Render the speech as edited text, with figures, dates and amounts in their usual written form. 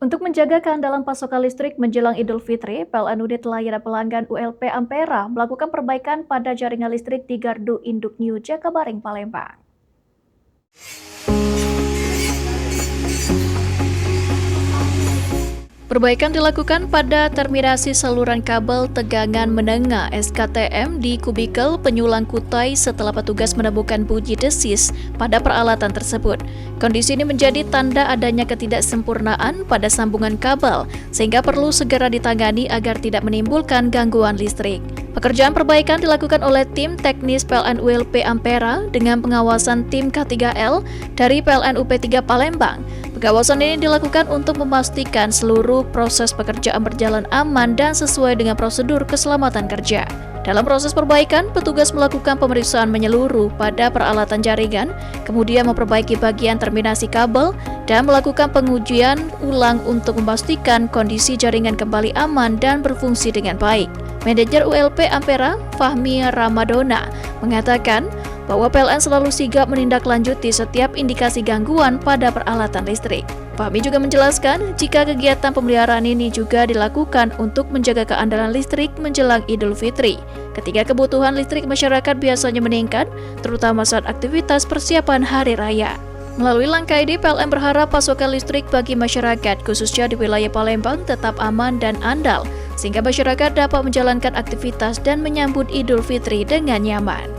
Untuk menjaga keandalan pasokan listrik menjelang Idul Fitri, PLN Unit Layanan Pelanggan ULP Ampera melakukan perbaikan pada jaringan listrik di Gardu Induk New Jakabaring, Palembang. Perbaikan dilakukan pada terminasi saluran kabel tegangan menengah SKTM di kubikel penyulang kutai setelah petugas menemukan bunyi desis pada peralatan tersebut. Kondisi ini menjadi tanda adanya ketidaksempurnaan pada sambungan kabel, sehingga perlu segera ditangani agar tidak menimbulkan gangguan listrik. Pekerjaan perbaikan dilakukan oleh tim teknis PLN ULP Ampera dengan pengawasan tim K3L dari PLN UP3 Palembang. Pengawasan ini dilakukan untuk memastikan seluruh proses pekerjaan berjalan aman dan sesuai dengan prosedur keselamatan kerja. Dalam proses perbaikan, petugas melakukan pemeriksaan menyeluruh pada peralatan jaringan, kemudian memperbaiki bagian terminasi kabel, dan melakukan pengujian ulang untuk memastikan kondisi jaringan kembali aman dan berfungsi dengan baik. Manajer ULP Ampera, Fahmi Ramadona, mengatakan bahwa PLN selalu sigap menindaklanjuti setiap indikasi gangguan pada peralatan listrik. Fahmi juga menjelaskan jika kegiatan pemeliharaan ini juga dilakukan untuk menjaga keandalan listrik menjelang Idul Fitri, ketika kebutuhan listrik masyarakat biasanya meningkat, terutama saat aktivitas persiapan Hari Raya. Melalui langkah ini, PLN berharap pasokan listrik bagi masyarakat, khususnya di wilayah Palembang, tetap aman dan andal, sehingga masyarakat dapat menjalankan aktivitas dan menyambut Idul Fitri dengan nyaman.